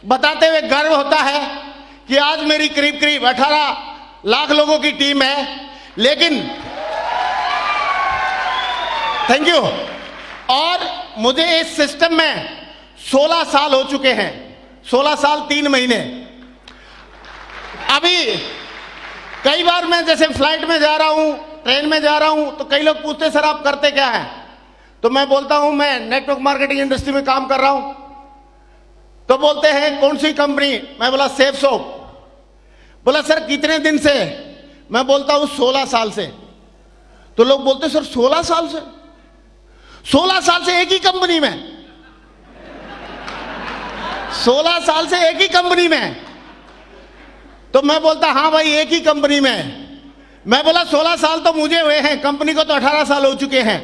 बताते हुए गर्व होता है कि आज मेरी करीब करीब 18 लाख लोगों की टीम है। लेकिन थैंक यू। और मुझे इस सिस्टम में 16 साल हो चुके हैं, 16 साल 3 महीने। अभी कई बार मैं जैसे फ्लाइट में जा रहा हूं, ट्रेन में जा रहा हूं, तो कई लोग पूछते सर आप करते क्या हैं? तो मैं बोलता हूं मैं नेटवर्क मार्केटिंग इंडस्ट्री में काम कर रहा हूं। तो बोलते हैं कौन सी कंपनी? मैं बोला सेफ सोप। बोला सर कितने दिन से? मैं बोलता हूं 16 साल से। तो लोग बोलते सर 16 साल से? 16 साल से एक ही कंपनी में? 16 साल से एक ही कंपनी में? तो मैं बोलता हाँ भाई एक ही कंपनी में। मैं बोला 16 साल तो मुझे हुए हैं, कंपनी को तो 18 साल हो चुके हैं।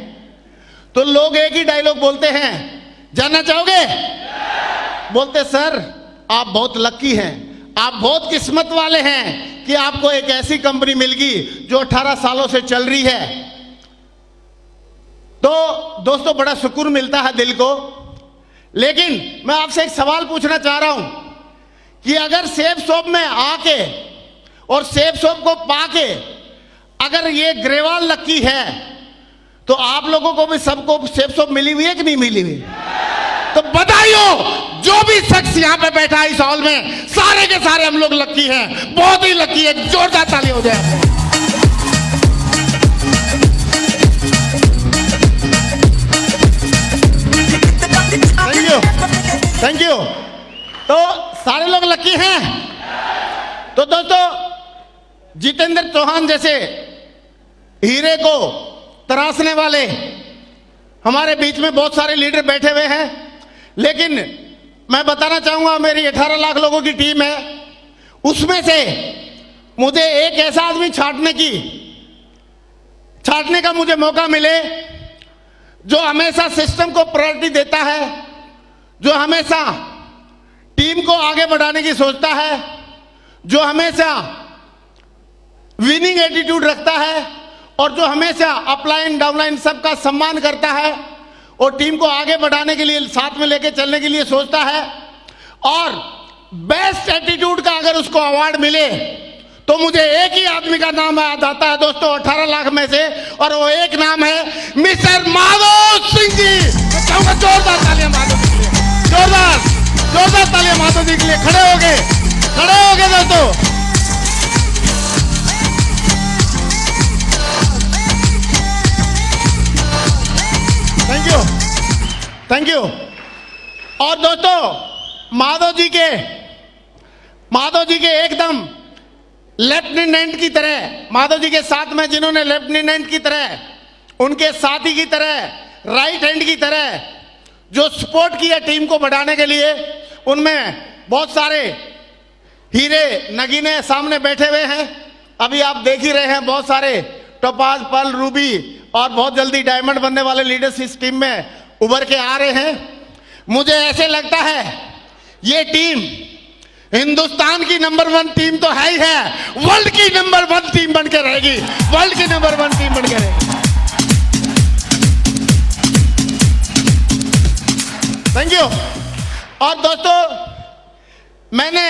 तो लोग एक ही डायलॉग बोलते हैं, जानना चाहोगे? बोलते सर आप बहुत लकी हैं, आप बहुत किस्मत वाले हैं कि आपको एक ऐसी कंपनी मिल गई जो 18 सालों से चल रही है। तो दोस्तों बड़ा सुकून मिलता है दिल को। लेकिन मैं आपसे एक सवाल पूछना चाह रहा हूं कि अगर सेफ शॉप में आके और सेफ शॉप को पाके अगर ये ग्रेवाल लकी है, तो आप लोगों को भी सबको सेफ शॉप मिली हुई है कि नहीं मिली हुई? तो बताइयो जो भी शख्स यहां पे बैठा है इस हॉल में, सारे के सारे हम लोग लकी हैं, बहुत ही लकी है। जोरदार ताली हो जाए। Thank you, thank you. तो सारे लोग लकी हैं। तो दोस्तों जितेंद्र चौहान जैसे हीरे को तराशने वाले हमारे बीच में बहुत सारे लीडर बैठे हुए हैं। लेकिन मैं बताना चाहूंगा मेरी 18 लाख लोगों की टीम है, उसमें से मुझे एक ऐसा आदमी छांटने का मुझे मौका मिले जो हमेशा सिस्टम को प्रायोरिटी देता है, जो हमेशा टीम को आगे बढ़ाने की सोचता है, जो हमेशा विनिंग एटीट्यूड रखता है और जो हमेशा अपलाइन डाउनलाइन सबका सम्मान करता है और टीम को आगे बढ़ाने के लिए साथ में लेके चलने के लिए सोचता है। और बेस्ट एटीट्यूड का अगर उसको अवार्ड मिले तो मुझे एक ही आदमी का नाम याद आता है दोस्तों 18 लाख में से, और वो एक नाम है मिस्टर माधव सिंह जी। मैं चाहूंगा जोरदार तालियां माधव जी के लिए, जोरदार तालियां माधव जी के लिए। खड़े हो गए दोस्तों। Thank you. और दोस्तों माधव जी के एकदम लेफ्टिनेंट की तरह, माधव जी के साथ में जिन्होंने लेफ्टिनेंट की तरह, उनके साथी की तरह, राइट हैंड की तरह जो सपोर्ट किया टीम को बढ़ाने के लिए, उनमें बहुत सारे हीरे नगीने सामने बैठे हुए हैं। अभी आप देख ही रहे हैं बहुत सारे टोपाज, पर्ल, रूबी और बहुत जल्दी डायमंड बनने वाले लीडर्स इस टीम में उभर के आ रहे हैं। मुझे ऐसे लगता है ये टीम हिंदुस्तान की नंबर 1 टीम तो है ही है, वर्ल्ड की नंबर 1 टीम बन के रहेगी, वर्ल्ड की नंबर 1 टीम बन के रहेगी। Thank you. और दोस्तों मैंने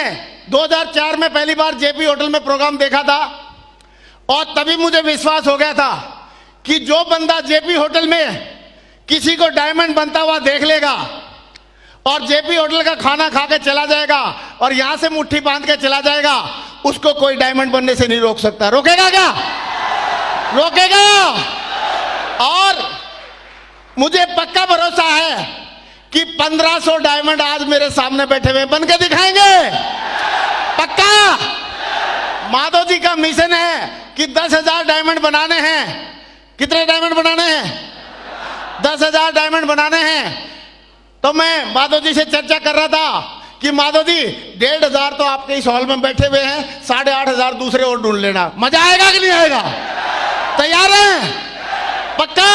2004 में पहली बार जेपी होटल में प्रोग्राम देखा था और तभी मुझे विश्वास हो गया था कि जो बंदा जेपी होटल में किसी को डायमंड बनता हुआ देख लेगा और जेपी होटल का खाना खा के चला जाएगा और यहां से मुट्ठी बांध के चला जाएगा, उसको कोई डायमंड बनने से नहीं रोक सकता। रोकेगा क्या? रोकेगा। और मुझे पक्का भरोसा है कि 1500 डायमंड आज मेरे सामने बैठे हुए बन के दिखाएंगे, पक्का। माधव जी का मिशन है कि 10,000 डायमंड बनाने हैं। कितने डायमंड बनाने हैं? 10,000 डायमंड बनाने हैं। तो मैं माधव जी से चर्चा कर रहा था कि माधव जी 1,500 तो आपके इस हॉल में बैठे हुए हैं, 8,500 दूसरे और ढूंढ लेना। मजा आएगा कि नहीं आएगा? तैयार हैं? पक्का।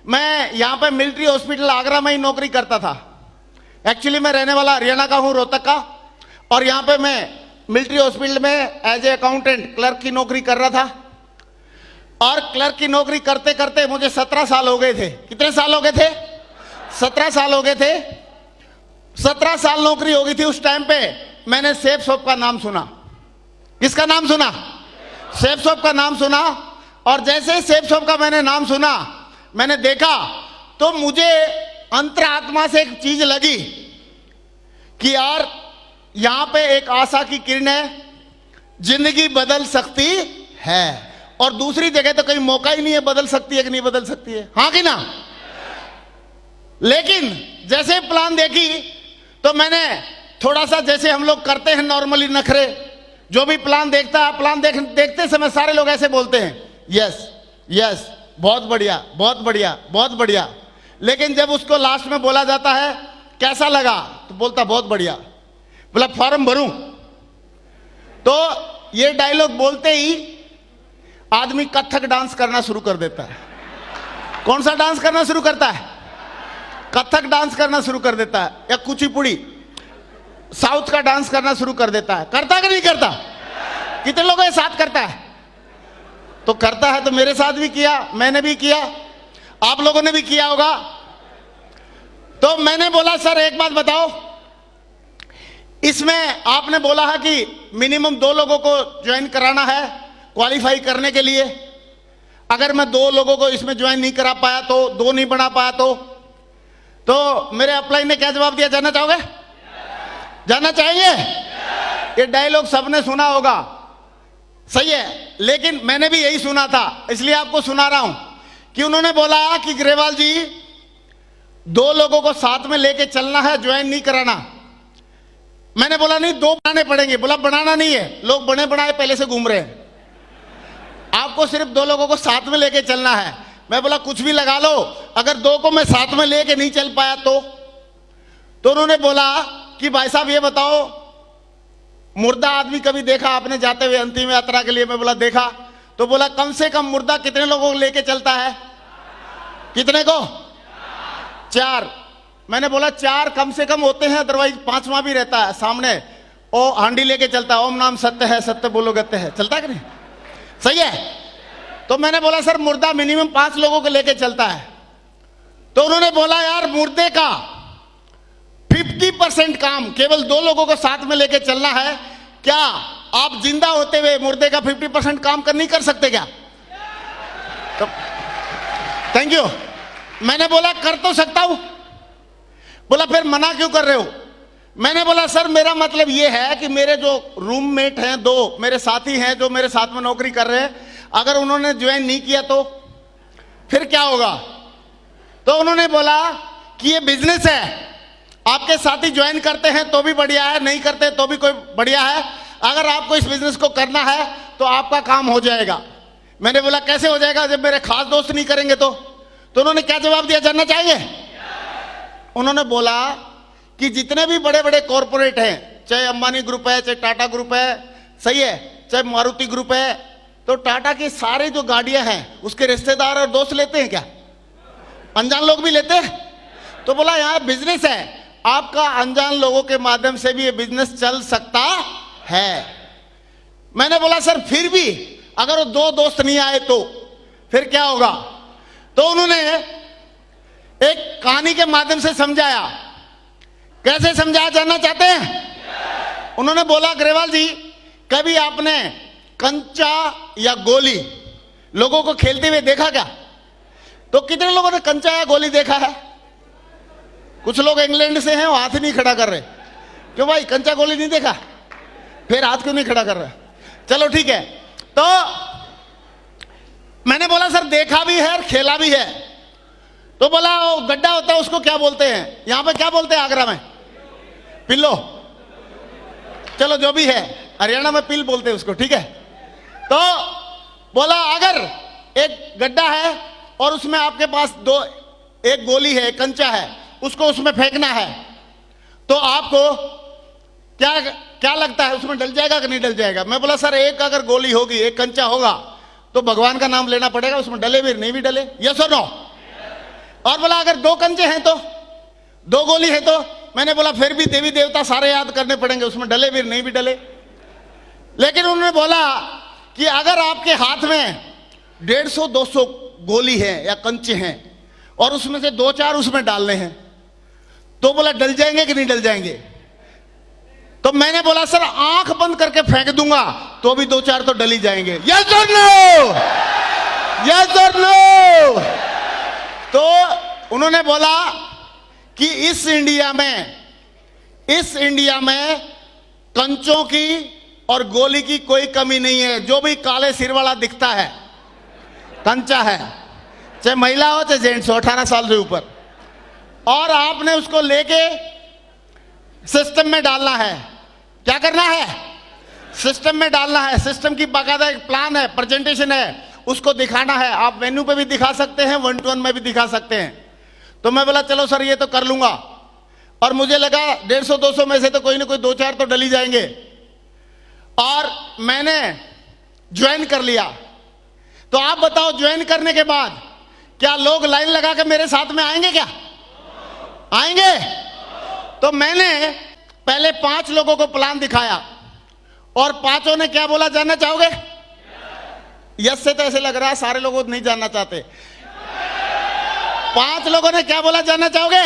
मैं यहाँ पे मिलिट्री हॉस्पिटल आगरा में ही नौकरी करता था। एक्चुअली मैं रहने वाला हरियाणा का हूँ, रोहतक का। और यहाँ पे मैं मिलिट्री हॉस्पिटल में एज ए अकाउंटेंट क्लर्क की नौकरी कर रहा था। और क्लर्क की नौकरी करते करते मुझे 17 साल हो गए थे। कितने साल हो गए थे? 17 साल हो गए थे। 17 साल नौकरी हो गई थी उस टाइम पे। मैंने सेफ शॉप का नाम सुना। किसका नाम सुना? सेफ शॉप का नाम सुना। और जैसे ही सेफ शॉप का मैंने नाम सुना, मैंने देखा तो मुझे अंतरात्मा से एक चीज लगी कि यार यहां पे एक आशा की किरण है, जिंदगी बदल सकती है। और दूसरी जगह तो कहीं मौका ही नहीं है, बदल सकती है कि नहीं बदल सकती है, हाँ कि ना? लेकिन जैसे प्लान देखी तो मैंने थोड़ा सा, जैसे हम लोग करते हैं नॉर्मली नखरे, जो भी प्लान देखता है, प्लान देखते समय सारे लोग ऐसे बोलते हैं, यस यस, बहुत बढ़िया बहुत बढ़िया बहुत बढ़िया। लेकिन जब उसको लास्ट में बोला जाता है कैसा लगा, तो बोलता बहुत बढ़िया। बोला फॉर्म भरूं? तो ये डायलॉग बोलते ही आदमी कथक डांस करना शुरू कर देता है। कौन सा डांस करना शुरू करता है? कथक डांस करना शुरू कर देता है, या कुचिपुड़ी साउथ का डांस करना शुरू कर देता है। करता कि नहीं करता? कितने लोगों के साथ करता है? तो करता है तो मेरे साथ भी किया, मैंने भी किया, आप लोगों ने भी किया होगा। तो मैंने बोला सर एक बात बताओ, इसमें आपने बोला है कि मिनिमम 2 लोगों को ज्वाइन कराना है क्वालिफाई करने के लिए। अगर मैं 2 लोगों को इसमें ज्वाइन नहीं करा पाया, तो 2 नहीं बना पाया, तो मेरे अपलाइन ने क्या जवाब दिया? जाना चाहोगे? जाना चाहिए? ये डायलॉग सबने सुना होगा, सही है। लेकिन मैंने भी यही सुना था, इसलिए आपको सुना रहा हूं कि उन्होंने बोला कि ग्रेवाल जी 2 लोगों को साथ में लेके चलना है, ज्वाइन नहीं कराना। मैंने बोला नहीं, 2 बनाने पड़ेंगे। बोला बनाना नहीं है, लोग बने बनाए पहले से घूम रहे हैं, आपको सिर्फ 2 लोगों को साथ में लेके चलना है। मैं बोला कुछ भी लगा लो, अगर 2 को मैं साथ में लेके नहीं चल पाया तो उन्होंने बोला कि भाई साहब ये बताओ, मुर्दा आदमी कभी देखा आपने जाते हुए अंतिम यात्रा के लिए? मैं बोला देखा। तो बोला कम से कम मुर्दा कितने लोगों को लेके चलता है? कितने को? 4। मैंने बोला 4 कम से कम होते हैं, अदरवाइज 5वां भी रहता है सामने, ओ हांडी लेके चलता है, ओम नाम सत्य है सत्य बोलो गत्य है, चलता है कि नहीं? सही है। तो मैंने बोला सर मुर्दा मिनिमम 5 लोगों को लेके चलता है। तो उन्होंने बोला यार मुर्दे का 50% काम केवल 2 लोगों को साथ में लेके चलना है। क्या आप जिंदा होते हुए मुर्दे का 50% काम नहीं कर सकते क्या? तो थैंक यू। मैंने बोला कर तो सकता हूं। बोला फिर मना क्यों कर रहे हो? मैंने बोला सर मेरा मतलब ये है कि मेरे जो रूममेट हैं, 2 मेरे साथी हैं जो मेरे साथ में नौकरी कर रहे हैं, अगर उन्होंने ज्वाइन नहीं किया तो फिर क्या होगा? तो उन्होंने बोला कि ये बिजनेस है, आपके साथी ज्वाइन करते हैं तो भी बढ़िया है, नहीं करते तो भी कोई बढ़िया है, अगर आपको इस बिजनेस को करना है तो आपका काम हो जाएगा। मैंने बोला कैसे हो जाएगा जब मेरे खास दोस्त नहीं करेंगे तो उन्होंने क्या जवाब दिया? जानना चाहिए? उन्होंने बोला कि जितने भी बड़े बड़े कॉरपोरेट हैं, चाहे अंबानी ग्रुप है, चाहे टाटा ग्रुप है, सही है, चाहे मारुति ग्रुप है, तो टाटा की सारे जो गाड़ियां हैं उसके रिश्तेदार और दोस्त लेते हैं क्या? अनजान लोग भी लेते हैं। तो बोला यहाँ बिजनेस है, आपका अनजान लोगों के माध्यम से भी ये बिजनेस चल सकता है। मैंने बोला सर फिर भी अगर वो 2 दोस्त नहीं आए तो फिर क्या होगा? तो उन्होंने एक कहानी के माध्यम से समझाया। कैसे समझाया जानना चाहते हैं? उन्होंने बोला ग्रेवाल जी कभी आपने कंचा या गोली लोगों को खेलते हुए देखा क्या? तो कितने लोगों ने कंचा या गोली देखा है? कुछ लोग इंग्लैंड से हैं, वो हाथ नहीं खड़ा कर रहे। क्यों भाई, कंचा गोली नहीं देखा? फिर हाथ क्यों नहीं खड़ा कर रहे? चलो ठीक है। तो मैंने बोला सर देखा भी है और खेला भी है। तो बोला वो गड्ढा होता है उसको क्या बोलते हैं? यहां पे क्या बोलते हैं आगरा में? पिल्लो। चलो जो भी है, हरियाणा में पिल बोलते हैं उसको, ठीक है। तो बोला अगर एक गड्ढा है और उसमें आपके पास एक गोली है, एक कंचा है, उसको उसमें फेंकना है, तो आपको क्या लगता है उसमें डल जाएगा कि नहीं डल जाएगा? मैं बोला सर एक अगर गोली होगी, एक कंचा होगा, तो भगवान का नाम लेना पड़ेगा, उसमें डले भी नहीं भी डले, यस और नो? और बोला अगर 2 कंचे हैं तो, 2 गोली है तो? मैंने बोला फिर भी देवी देवता सारे याद करने पड़ेंगे, उसमें डले भी नहीं भी डले। लेकिन उन्होंने बोला कि अगर आपके हाथ में 150-200 गोली है या कंचे हैं और उसमें से 2-4 उसमें डालने हैं, तो बोला डल जाएंगे कि नहीं डल जाएंगे? तो मैंने बोला सर आंख बंद करके फेंक दूंगा तो भी 2-4 तो डल ही जाएंगे। यस और नो, यस और नो। तो उन्होंने बोला कि इस इंडिया में कंचों की और गोली की कोई कमी नहीं है। जो भी काले सिर वाला दिखता है कंचा है, चाहे महिला हो चाहे जेंट्स हो, 18 साल से ऊपर, और आपने उसको लेके सिस्टम में डालना है। क्या करना है? सिस्टम में डालना है। सिस्टम की बाकायदा एक प्लान है, प्रेजेंटेशन है, उसको दिखाना है। आप मेन्यू पे भी दिखा सकते हैं, 1-to-1 में भी दिखा सकते हैं। तो मैं बोला चलो सर ये तो कर लूंगा, और मुझे लगा 150-200 में से तो कोई ना कोई 2-4 तो डली जाएंगे, और मैंने ज्वाइन कर लिया। तो आप बताओ ज्वाइन करने के बाद क्या लोग लाइन लगा के मेरे साथ में आएंगे? क्या आएंगे? तो मैंने पहले 5 लोगों को प्लान दिखाया और 5 ने क्या बोला, जानना चाहोगे? यस से तो ऐसे लग रहा है सारे लोग नहीं जानना चाहते। 5 लोगों ने क्या बोला, जानना चाहोगे?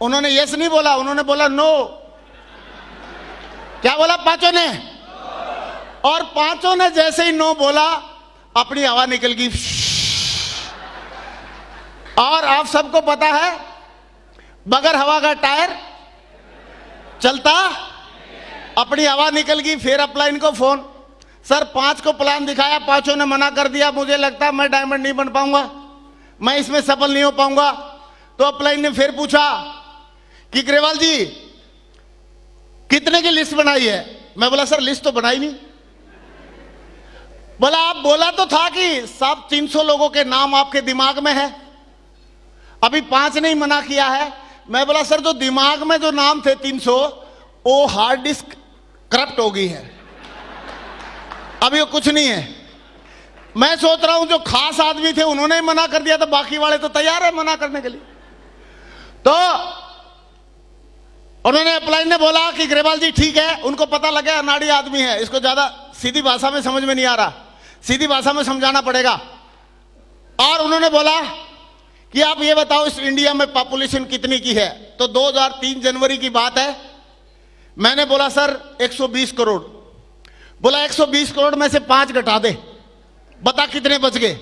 उन्होंने यस नहीं बोला, उन्होंने बोला नो। क्या बोला 5 ने? और 5 ने जैसे ही नो बोला अपनी हवा निकल गई। और आप सबको पता है बगैर हवा का टायर चलता, अपनी हवा निकल गई। फिर अपलाइन को फोन, सर 5 को प्लान दिखाया, 5 ने मना कर दिया, मुझे लगता है मैं डायमंड नहीं बन पाऊंगा, मैं इसमें सफल नहीं हो पाऊंगा। तो अपलाइन ने फिर पूछा कि ग्रेवाल जी कितने की लिस्ट बनाई है? मैं बोला सर लिस्ट तो बनाई नहीं। बोला आप बोला तो था कि सब 300 लोगों के नाम आपके दिमाग में है, अभी 5 ने ही मना किया है। मैं बोला सर जो दिमाग में जो नाम थे 300 वो हार्ड डिस्क करप्ट हो गई है, अभी वो कुछ नहीं है। मैं सोच रहा हूं जो खास आदमी थे उन्होंने ही मना कर दिया, तो बाकी वाले तो तैयार है मना करने के लिए। तो उन्होंने अपलाइन ने बोला कि ग्रेवाल जी ठीक है, उनको पता लगा अनाड़ी आदमी है, इसको ज्यादा सीधी भाषा में समझ में नहीं आ रहा, सीधी भाषा में समझाना पड़ेगा। और उन्होंने बोला कि आप ये बताओ इस इंडिया में पॉपुलेशन कितनी की है? तो 2003 जनवरी की बात है। मैंने बोला सर 120 करोड़। बोला 120 करोड़ में से 5 घटा दे, बता कितने बच गए?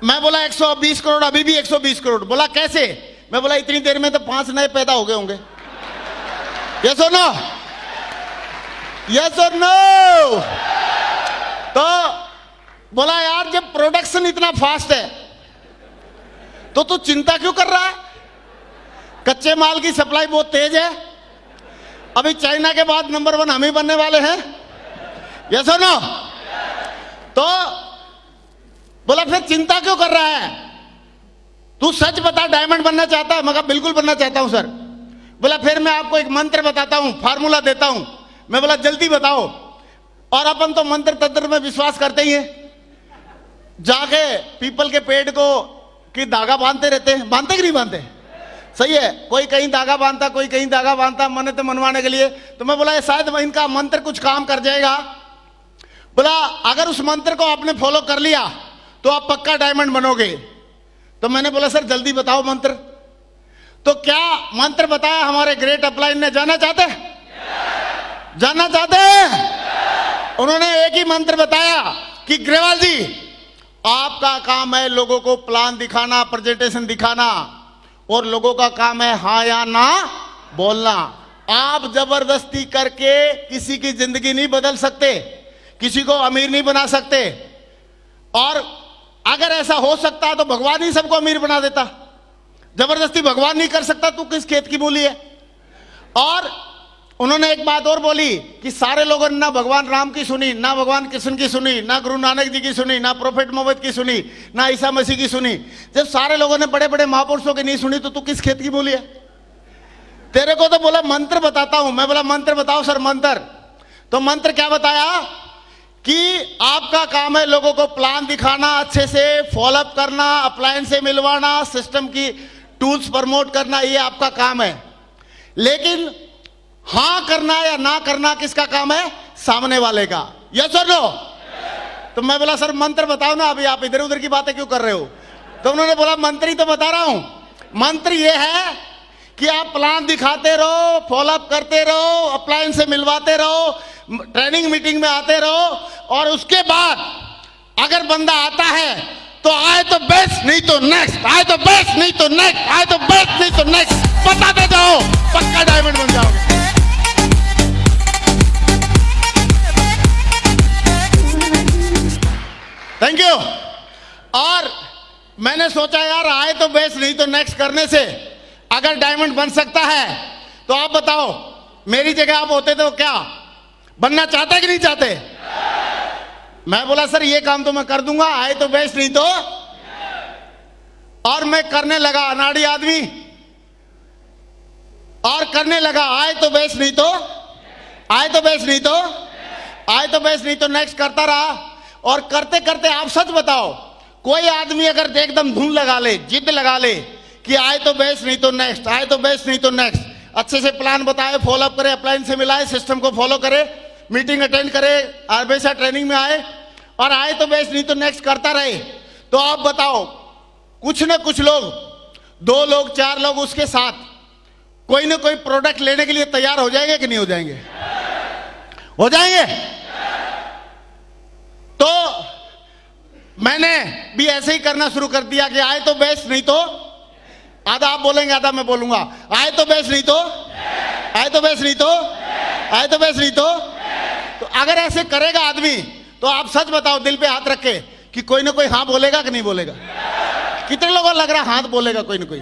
मैं बोला 120 करोड़, अभी भी 120 करोड़। बोला कैसे? मैं बोला इतनी देर में तो 5 नए पैदा हो गए होंगे। यस और नो? यस और नो? तो बोला यार जब प्रोडक्शन इतना फास्ट है तो तू चिंता क्यों कर रहा है? कच्चे माल की सप्लाई बहुत तेज है, अभी चाइना के बाद नंबर 1 हम ही बनने वाले हैं। यस और नो? तो बोला फिर चिंता क्यों कर रहा है, तू सच बता डायमंड बनना चाहता है? मैं कहा बिल्कुल बनना चाहता हूं सर। बोला फिर मैं आपको एक मंत्र बताता हूं, फार्मूला देता हूं। मैं बोला जल्दी बताओ। और अपन तो मंत्र तंत्र में विश्वास करते ही हैं। जाके पीपल के पेड़ को कि धागा बांधते रहते हैं, बांधते कि नहीं बांधते? सही है, कोई कहीं धागा बांधता, कोई कहीं धागा बांधता, मन्नत मनवाने के लिए। तो मैं बोला शायद इनका मंत्र कुछ काम कर जाएगा। बोला अगर उस मंत्र को आपने फॉलो कर लिया तो आप पक्का डायमंड बनोगे। तो मैंने बोला सर जल्दी बताओ मंत्र। तो क्या मंत्र बताया हमारे ग्रेट अपलाइन ने? जानना चाहते? जानना चाहते हैं? उन्होंने एक ही मंत्र बताया कि ग्रेवाल जी आपका काम है लोगों को प्लान दिखाना, प्रेजेंटेशन दिखाना, और लोगों का काम है हाँ या ना बोलना। आप जबरदस्ती करके किसी की जिंदगी नहीं बदल सकते, किसी को अमीर नहीं बना सकते। और अगर ऐसा हो सकता तो भगवान ही सबको अमीर बना देता। जबरदस्ती भगवान नहीं कर सकता, तू किस खेत की बोली है? और उन्होंने एक बात और बोली कि सारे लोगों ने ना भगवान राम की सुनी, ना भगवान कृष्ण की सुनी, ना गुरु नानक जी की सुनी, ना प्रोफेट मोहम्मद की सुनी, ना ईसा मसीह की सुनी। जब सारे लोगों ने बड़े बड़े महापुरुषों की नहीं सुनी तो तू किस खेत की बोली है? तेरे को तो बोला मंत्र बताता हूं। मैं बोला मंत्र बताओ सर मंत्र। तो मंत्र क्या बताया कि आपका काम है लोगों को प्लान दिखाना, अच्छे से फॉलोअप करना, अप्लायंस से मिलवाना, सिस्टम की टूल्स प्रमोट करना, ये आपका काम है। लेकिन हाँ करना या ना करना किसका काम है? सामने वाले का। यस और नो? तो मैं बोला सर मंत्र बताओ ना, अभी आप इधर उधर की बातें क्यों कर रहे हो? तो उन्होंने बोला मंत्र ही तो बता रहा हूं। मंत्र ये है कि आप प्लान दिखाते रहो, फॉलोअप करते रहो, अप्लायंस से मिलवाते रहो, ट्रेनिंग मीटिंग में आते रहो, और उसके बाद अगर बंदा आता है तो आए तो बेस्ट, नहीं तो नेक्स्ट, आए तो बेस्ट, नहीं तो नेक्स्ट, आए तो बेस्ट, नहीं तो नेक्स्ट, बताते जाओ, पक्का डायमंड बन जाओगे। Thank you. और मैंने सोचा यार आए तो बेस्ट नहीं तो नेक्स्ट करने से अगर डायमंड बन सकता है तो आप बताओ मेरी जगह आप होते तो क्या बनना चाहते कि नहीं चाहते? मैं बोला सर ये काम तो मैं कर दूंगा, आए तो बेस्ट नहीं तो। और मैं करने लगा, अनाड़ी आदमी, और करने लगा, आए तो बेस्ट नहीं तो, आए तो बेस्ट नहीं तो, आए तो बेस्ट नहीं तो नेक्स्ट करता रहा। और करते करते आप सच बताओ, कोई आदमी अगर एकदम धुन लगा ले, जिद लगा ले कि आए तो बेस्ट नहीं तो नेक्स्ट, आए तो बेस्ट नहीं तो नेक्स्ट, अच्छे से प्लान बताए, फॉलोअप करे, अप्लायंस से मिलाए, सिस्टम को फॉलो करे, मीटिंग अटेंड करे, हमेशा ट्रेनिंग में आए और आए तो बेस्ट नहीं तो नेक्स्ट करता रहे, तो आप बताओ कुछ ना कुछ लोग, 2 लोग 4 लोग उसके साथ कोई ना कोई प्रोडक्ट लेने के लिए तैयार हो जाएंगे कि नहीं हो जाएंगे? हो जाएंगे। तो मैंने भी ऐसे ही करना शुरू कर दिया कि आए तो बेस्ट नहीं तो, आधा आप बोलेंगे आधा मैं बोलूंगा, आए तो बेस्ट नहीं तो, आए तो बेस्ट नहीं तो, आए तो बेस्ट नहीं तो अगर ऐसे करेगा आदमी तो आप सच बताओ दिल पे हाथ रख के कि कोई ना कोई हाँ बोलेगा कि नहीं बोलेगा? कितने लोगों को लग रहा हाथ बोलेगा? कोई ना कोई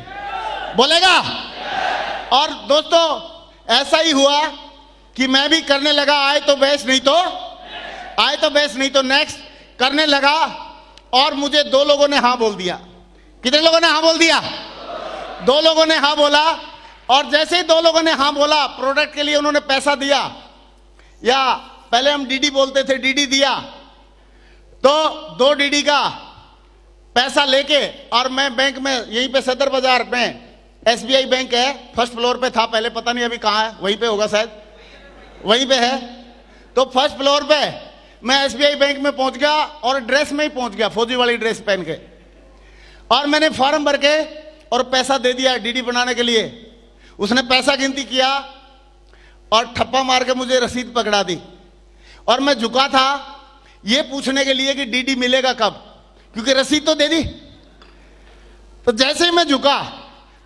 बोलेगा। और दोस्तों ऐसा ही हुआ कि मैं भी करने लगा, आए तो बेस्ट नहीं तो, आए तो बेस्ट नहीं तो नेक्स्ट करने लगा, और मुझे 2 लोगों ने हाँ बोल दिया। कितने लोगों ने हाँ बोल दिया? 2 लोगों ने हाँ बोला। और जैसे ही 2 लोगों ने हाँ बोला, प्रोडक्ट के लिए उन्होंने पैसा दिया, या पहले हम डीडी बोलते थे, डीडी दिया, तो 2 डीडी का पैसा लेके, और मैं बैंक में यहीं पे सदर बाजार में एसबीआई बैंक है, फर्स्ट फ्लोर पे था पहले, पता नहीं अभी कहाँ है, वहीं पे होगा शायद, वहीं पे है। तो फर्स्ट फ्लोर पे मैं एसबीआई बैंक में पहुंच गया और ड्रेस में ही पहुंच गया, फौजी वाली ड्रेस पहन के, और मैंने फॉर्म भर के और पैसा दे दिया डीडी बनाने के लिए। उसने पैसा गिनती किया और ठप्पा मार के मुझे रसीद पकड़ा दी, और मैं झुका था ये पूछने के लिए कि डीडी मिलेगा कब, क्योंकि रसीद तो दे दी। तो जैसे ही मैं झुका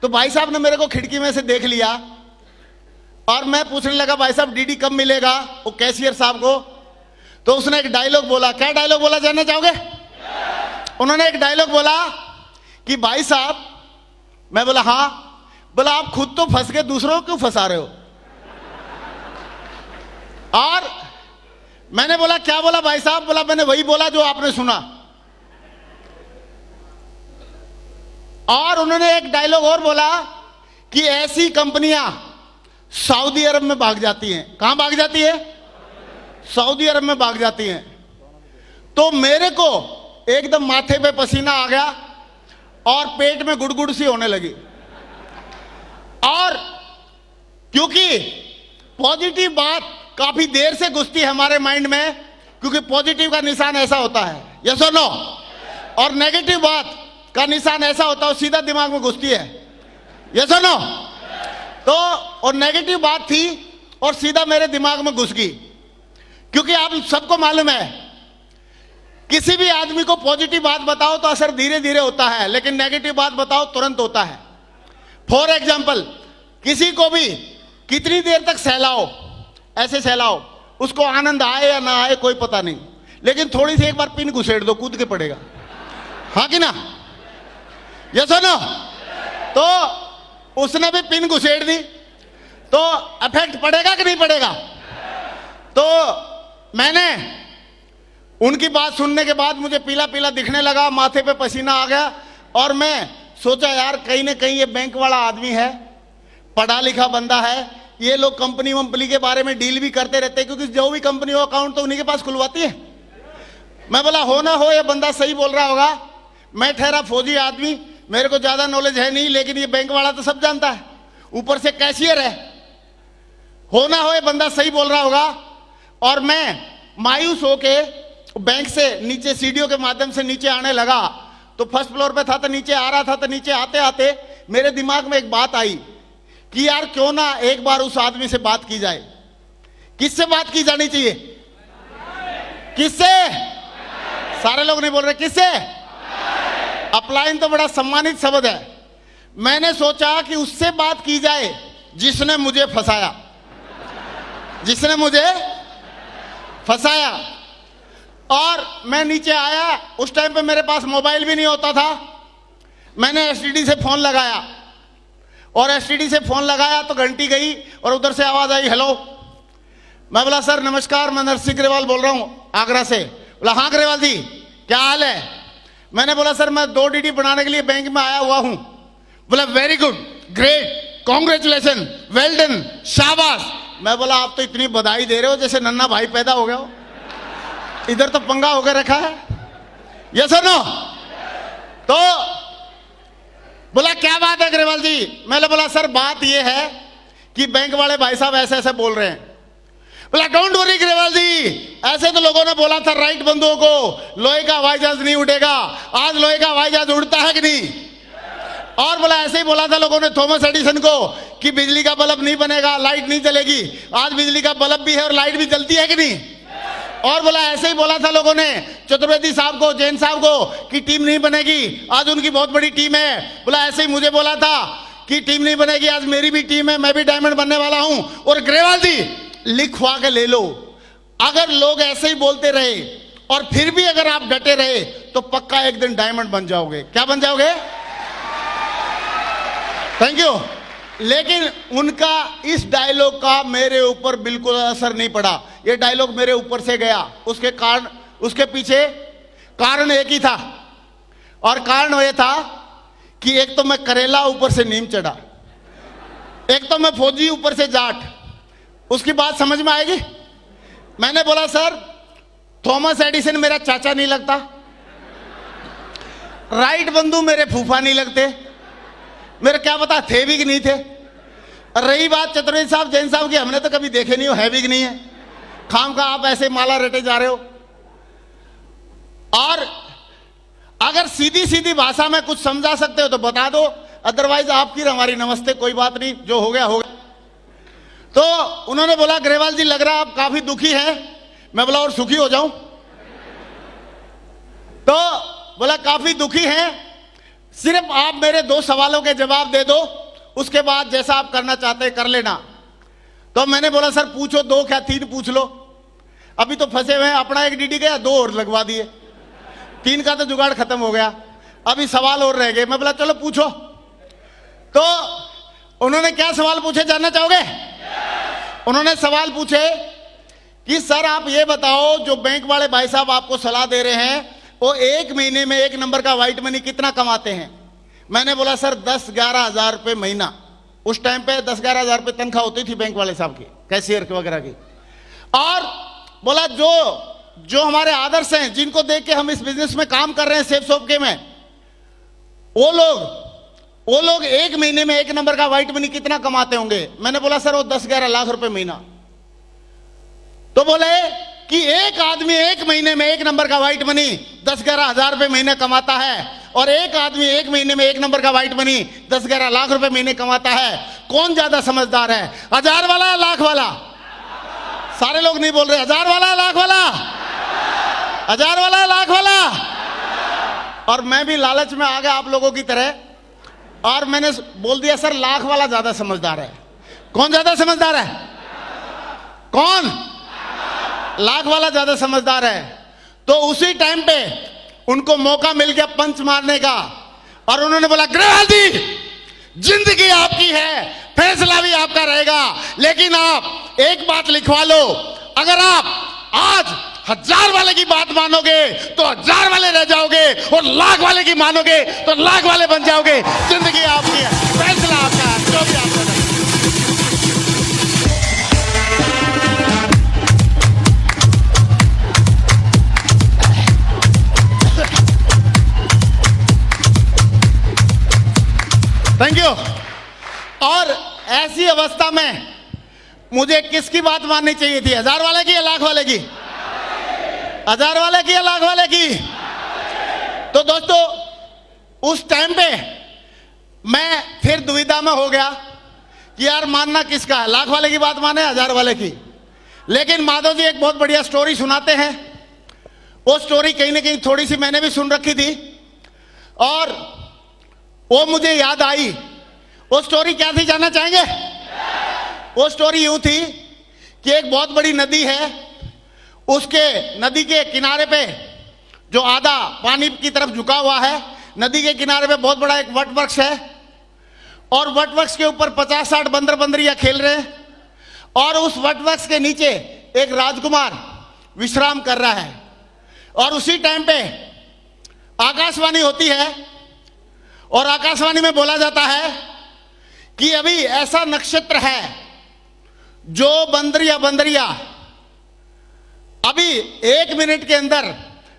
तो भाई साहब ने मेरे को खिड़की में से देख लिया, और मैं पूछने लगा भाई साहब डीडी कब मिलेगा, वो कैशियर साहब को। तो उसने एक डायलॉग बोला। क्या डायलॉग बोला जानना चाहोगे? उन्होंने एक डायलॉग बोला कि भाई साहब, मैं बोला हाँ, बोला आप खुद तो फंस गए, दूसरों को क्यों फंसा रहे हो? और मैंने बोला क्या बोला भाई साहब? बोला मैंने वही बोला जो आपने सुना। और उन्होंने एक डायलॉग और बोला कि ऐसी कंपनियां सऊदी अरब में भाग जाती हैं। कहां भाग जाती है? सऊदी अरब में भाग जाती हैं। तो मेरे को एकदम माथे पे पसीना आ गया और पेट में गुड़गुड़ सी होने लगी। और क्योंकि पॉजिटिव बात काफी देर से घुसती है हमारे माइंड में, क्योंकि पॉजिटिव का निशान ऐसा होता है, यस और नो, और नेगेटिव बात का निशान ऐसा होता है सीधा दिमाग में घुसती है, यस और नो। तो और नेगेटिव बात थी और सीधा मेरे दिमाग में घुस गई, क्योंकि आप सबको मालूम है किसी भी आदमी को पॉजिटिव बात बताओ तो असर धीरे धीरे होता है, लेकिन नेगेटिव बात बताओ तुरंत होता है। फॉर एग्जाम्पल, किसी को भी कितनी देर तक सहलाओ, ऐसे सहलाओ, उसको आनंद आए या ना आए कोई पता नहीं, लेकिन थोड़ी सी एक बार पिन घुसेड़ दो, कूद के पड़ेगा, हाँ कि ना, यस और नो। तो उसने भी पिन घुसेड़ दी तो इफेक्ट पड़ेगा कि नहीं पड़ेगा? तो मैंने उनकी बात सुनने के बाद मुझे पीला पीला दिखने लगा, माथे पे पसीना आ गया, और मैं सोचा यार कहीं ना कहीं ये बैंक वाला आदमी है, पढ़ा लिखा बंदा है, ये लोग कंपनी वंपनी के बारे में डील भी करते रहते हैं, क्योंकि जो भी कंपनी हो अकाउंट तो उन्हीं के पास खुलवाती है। मैं बोला हो ना हो ये बंदा सही बोल रहा होगा। मैं ठहरा फौजी आदमी, मेरे को ज्यादा नॉलेज है नहीं, लेकिन ये बैंक वाला तो सब जानता है, ऊपर से कैशियर है, हो ना हो ये बंदा सही बोल रहा होगा। और मैं मायूस होके बैंक से नीचे सीढ़ियों के माध्यम से नीचे आने लगा। तो फर्स्ट फ्लोर पे था तो नीचे आ रहा था, तो नीचे आते आते मेरे दिमाग में एक बात आई कि यार क्यों ना एक बार उस आदमी से बात की जाए। किससे बात की जानी चाहिए? किससे? सारे लोग नहीं बोल रहे किससे? अपलाइन तो बड़ा सम्मानित शब्द है। मैंने सोचा कि उससे बात की जाए जिसने मुझे फंसाया, जिसने मुझे फंसाया। और मैं नीचे आया, उस टाइम पे मेरे पास मोबाइल भी नहीं होता था। मैंने एसटीडी से फोन लगाया और एसटीडी से फोन लगाया तो घंटी गई और उधर से आवाज आई हेलो। मैं बोला सर नमस्कार, मैं नरसिंह ग्रेवाल बोल रहा हूं आगरा से। बोला हाँ ग्रेवाल जी क्या हाल है? मैंने बोला सर मैं 2 DD बनाने के लिए बैंक में आया हुआ हूं। बोला very good, great, congratulation, well done, शाबाश। मैं बोला आप तो इतनी बधाई दे रहे हो जैसे नन्ना भाई पैदा हो गया हो, इधर तो पंगा होकर रखा है। यस और नो? तो बोला क्या बात है ग्रेवाल जी? मैंने बोला सर बात यह है कि बैंक वाले भाई साहब ऐसे ऐसे बोल रहे हैं। बोला डोंट वरी ग्रेवाल जी, ऐसे तो लोगों ने बोला था राइट बंधुओं को लोहे का हवाई जहाज नहीं उड़ेगा, आज लोहे का हवाई जहाज उड़ता है कि नहीं? और बोला ऐसे ही बोला था लोगों ने थॉमस एडिसन को कि बिजली का बल्ब नहीं बनेगा, लाइट नहीं जलेगी, आज बिजली का बल्ब भी है और लाइट भी जलती है कि नहीं? और बोला ऐसे ही बोला था लोगों ने चतुर्वेदी साहब को, जैन साहब को कि टीम नहीं बनेगी, आज उनकी बहुत बड़ी टीम है। बोला ऐसे ही मुझे बोला था कि टीम नहीं बनेगी, आज मेरी भी टीम है, मैं भी डायमंड बनने वाला हूं। और ग्रेवाल जी लिखवा के ले लो, अगर लोग ऐसे ही बोलते रहे और फिर भी अगर आप डटे रहे तो पक्का एक दिन डायमंड बन जाओगे। क्या बन जाओगे? Thank you. लेकिन उनका इस डायलॉग का मेरे ऊपर बिल्कुल असर नहीं पड़ा। ये डायलॉग मेरे ऊपर से गया, उसके कारण, उसके पीछे कारण एक ही था और कारण यह था कि एक तो मैं करेला ऊपर से नीम चढ़ा, एक तो मैं फौजी ऊपर से जाट। उसकी बात समझ में आएगी? मैंने बोला सर थॉमस एडिसन मेरा चाचा नहीं लगता, राइट बंधु मेरे फूफा नहीं लगते, मेरे क्या पता थे भी कि नहीं थे। रही बात चतुर्वेदी साहब, जैन साहब की, हमने तो कभी देखे नहीं हो, है भी कि नहीं है, खाम का आप ऐसे माला रटे जा रहे हो। और अगर सीधी सीधी भाषा में कुछ समझा सकते हो तो बता दो, अदरवाइज आपकी हमारी नमस्ते, कोई बात नहीं, जो हो गया हो गया। तो उन्होंने बोला ग्रेवाल जी लग रहा आप काफी दुखी हैं। मैं बोला और सुखी हो जाऊं? तो बोला काफी दुखी हैं, सिर्फ आप मेरे 2 सवालों के जवाब दे दो, उसके बाद जैसा आप करना चाहते हैं कर लेना। तो मैंने बोला सर पूछो, 2 क्या 3 पूछ लो, अभी तो फंसे हुए हैं। अपना एक DD गया, 2 और लगवा दिए, 3 का तो जुगाड़ खत्म हो गया, अभी सवाल और रह गए। मैं बोला चलो पूछो। तो उन्होंने क्या सवाल पूछे जानना चाहोगे? उन्होंने सवाल पूछे कि सर आप ये बताओ, जो बैंक वाले भाई साहब आपको सलाह दे रहे हैं वो 1 महीने में 1 नंबर का व्हाइट मनी कितना कमाते हैं? मैंने बोला सर 10-11 हजार रुपये महीना। उस टाइम पे 10-11 हजार रुपये तनख्वाह होती थी बैंक वाले साहब की, कैशियर वगैरह की। और बोला जो हमारे आदर्श हैं, जिनको देख के हम इस बिजनेस में काम कर रहे हैं, सेफ शॉप के में, वो लोग 1 महीने में 1 नंबर का व्हाइट मनी कितना कमाते होंगे? मैंने बोला सर वो 10-11 लाख रुपए महीना। तो बोले कि एक आदमी 1 महीने में 1 नंबर का व्हाइट मनी 10-11 हजार रुपए महीने कमाता है और एक आदमी 1 महीने में 1 नंबर का व्हाइट मनी 10-11 लाख रुपए महीने कमाता है। कौन ज्यादा समझदार है, 1000 वाला या लाख वाला? सारे लोग नहीं बोल रहे, 1000 वाला या लाख वाला? 1000 वाला या लाख वाला? और मैं भी लालच में आ गया आप लोगों की तरह और मैंने बोल दिया सर लाख वाला ज्यादा समझदार है। कौन ज्यादा समझदार है? कौन? लाख वाला ज्यादा समझदार है। तो उसी टाइम पे उनको मौका मिल गया पंच मारने का और उन्होंने बोला ग्रेवाल जी जिंदगी आपकी है, फैसला भी आपका रहेगा, लेकिन आप एक बात लिखवा लो, अगर आप आज 1000 वाले की बात मानोगे तो 1000 वाले रह जाओगे और लाख वाले की मानोगे तो लाख वाले बन जाओगे। जिंदगी आपकी है, फैसला आपका है, जो भी आपका है। Thank you. और ऐसी अवस्था में मुझे किसकी बात माननी चाहिए थी, 1000 वाले की या लाख वाले की? 1000 वाले की या लाख वाले की? तो दोस्तों उस टाइम पे मैं फिर दुविधा में हो गया कि यार मानना किसका है, लाख वाले की बात माने हजार वाले की। लेकिन माधव जी एक बहुत बढ़िया स्टोरी सुनाते हैं। वो स्टोरी कहीं ना कहीं थोड़ी सी मैंने भी सुन रखी थी और वो मुझे याद आई। वो स्टोरी क्या थी जानना चाहेंगे? वो स्टोरी यूं थी कि एक बहुत बड़ी नदी है, उसके नदी के किनारे पे जो आधा पानी की तरफ झुका हुआ है, नदी के किनारे पे बहुत बड़ा एक वट वृक्ष है और वट वृक्ष के ऊपर 50-60 बंदर बंदरिया खेल रहे हैं और उस वट वृक्ष के नीचे एक राजकुमार विश्राम कर रहा है। और उसी टाइम पे आकाशवाणी होती है और आकाशवाणी में बोला जाता है कि अभी ऐसा नक्षत्र है जो बंदरिया अभी 1 मिनट के अंदर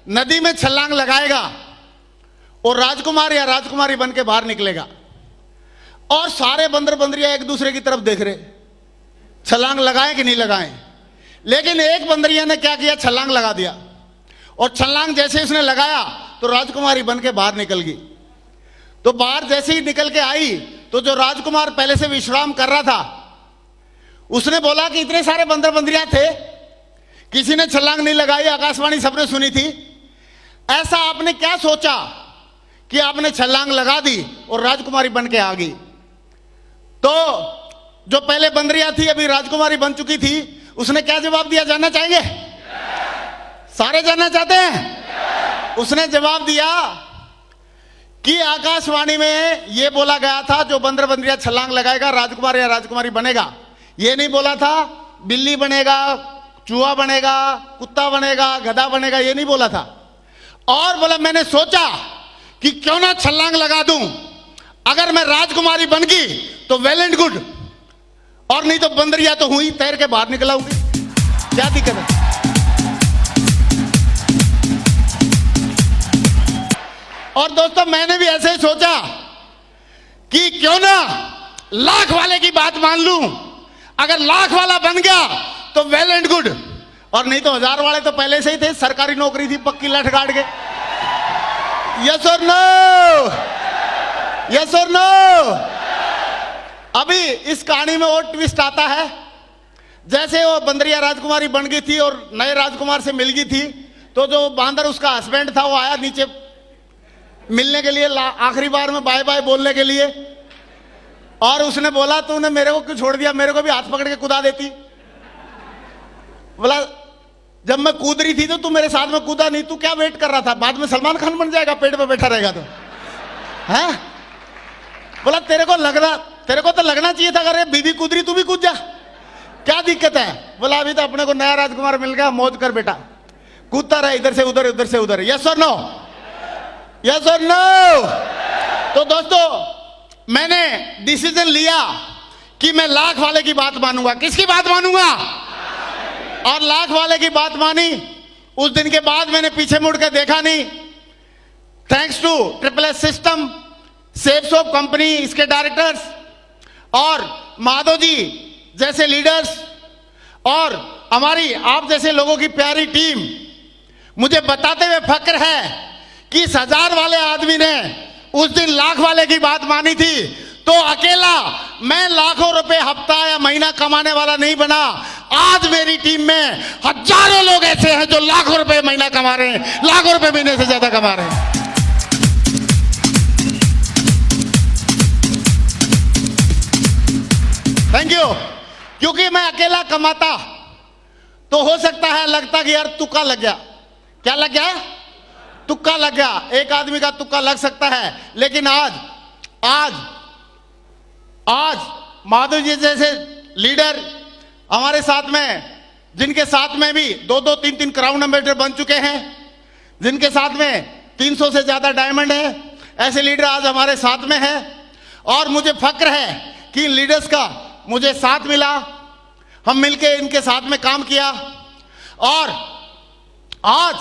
नदी में छलांग लगाएगा और राजकुमार या राजकुमारी बन के बाहर निकलेगा। और सारे बंदर बंदरिया एक दूसरे की तरफ देख रहे, छलांग लगाएं कि नहीं लगाएं। लेकिन एक बंदरिया ने क्या किया, छलांग लगा दिया और छलांग जैसे उसने लगाया तो राजकुमारी बन के बाहर निकल गई। तो बाहर जैसे ही निकल के आई तो जो राजकुमार पहले से विश्राम कर रहा था उसने बोला कि इतने सारे बंदर बंदरिया थे, किसी ने छलांग नहीं लगाई, आकाशवाणी सबने सुनी थी, ऐसा आपने क्या सोचा कि आपने छलांग लगा दी और राजकुमारी बन के आ गई? तो जो पहले बंदरिया थी अभी राजकुमारी बन चुकी थी, उसने क्या जवाब दिया जानना चाहेंगे? सारे जानना चाहते हैं? उसने जवाब दिया कि आकाशवाणी में यह बोला गया था जो बंदर बंदरिया छलांग लगाएगा राजकुमार या राजकुमारी बनेगा। यह नहीं बोला था बिल्ली बनेगा, चूहा बनेगा, कुत्ता बनेगा, गधा बनेगा, यह नहीं बोला था। और बोला मैंने सोचा कि क्यों ना छलांग लगा दूं, अगर मैं राजकुमारी बन गई तो वेल एंड गुड, और नहीं तो बंदरिया तो हुई, तैर के बाहर निकलाऊंगी, क्या दिक्कत है? और दोस्तों मैंने भी ऐसे ही सोचा कि क्यों ना लाख वाले की बात मान लूं, अगर लाख वाला बन गया तो वेल एंड गुड, और नहीं तो हजार वाले तो पहले से ही थे, सरकारी नौकरी थी पक्की लठ गाड़ के। यस और नो? यस और नो? अभी इस कहानी में और ट्विस्ट आता है। जैसे वो बंदरिया राजकुमारी बन गई थी और नए राजकुमार से मिल गई थी, तो जो बांदर उसका हस्बैंड था वो आया नीचे मिलने के लिए, आखिरी बार में बाय बाय बोलने के लिए, और उसने बोला तूने मेरे को क्यों छोड़ दिया, मेरे को भी हाथ पकड़ के कूदा देती। बोला जब मैं कूद रही थी तो तू मेरे साथ में कूदा नहीं, तू क्या वेट कर रहा था, बाद में सलमान खान बन जाएगा पेड़ पे बैठा रहेगा तो है? बोला तेरे को तो लगना चाहिए था, अगर बीबी कूद रही तू भी कूद जा, क्या दिक्कत है? बोला अभी तो अपने को नया राजकुमार मिल गया, मौज कर बेटा, कूदता रहे इधर से उधर, उधर से उधर। यस और नो? यस और नो? तो दोस्तों मैंने डिसीजन लिया कि मैं लाख वाले की बात मानूंगा। किसकी बात मानूंगा? और लाख वाले की बात मानी। उस दिन के बाद मैंने पीछे मुड़ के देखा नहीं। Thanks to SSS system, Safesoft company, इसके डायरेक्टर्स और माधव जी जैसे लीडर्स और हमारी आप जैसे लोगों की प्यारी टीम, मुझे बताते हुए फक्र है कि इस हजार वाले आदमी ने उस दिन लाख वाले की बात मानी थी, तो अकेला मैं लाखों रुपए हफ्ता या महीना कमाने वाला नहीं बना। आज मेरी टीम में हजारों लोग ऐसे हैं जो लाखों रुपए महीना कमा रहे हैं, लाखों रुपए महीने से ज्यादा कमा रहे हैं। Thank you. क्योंकि मैं अकेला कमाता तो हो सकता है लगता कि यार तुक्का लग गया। क्या लग गया? तुक्का लग गया। एक आदमी का तुक्का लग सकता है, लेकिन आज माधव जी जैसे लीडर हमारे साथ में, जिनके साथ में भी 2-2, 3-3 क्राउन एम्बेसडर बन चुके हैं, जिनके साथ में 300 से ज्यादा डायमंड है, ऐसे लीडर आज हमारे साथ में है। और मुझे फक्र है कि इन लीडर्स का मुझे साथ मिला, हम मिलके इनके साथ में काम किया, और आज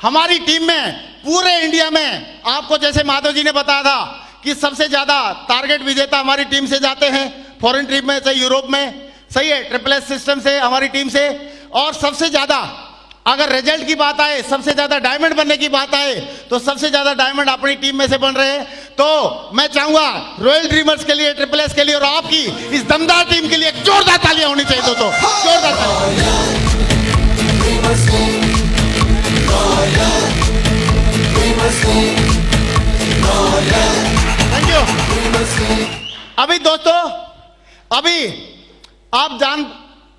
हमारी टीम में पूरे इंडिया में, आपको जैसे माधव जी ने बताया था कि सबसे ज्यादा टारगेट विजेता हमारी टीम से जाते हैं, फॉरेन ट्रिप में चाहे यूरोप में, सही है, SSS सिस्टम से हमारी टीम से। और सबसे ज्यादा अगर रिजल्ट की बात आए, सबसे ज्यादा डायमंड बनने की बात आए, तो सबसे ज्यादा डायमंड अपनी टीम में से बन रहे हैं। तो मैं चाहूंगा रॉयल ड्रीमर्स के लिए, ट्रिपल एस के लिए और आपकी इस दमदार टीम के लिए एक जोरदार तालियां होनी चाहिए दोस्तों, जोरदार तालियां। Thank you. अभी दोस्तों, अभी आप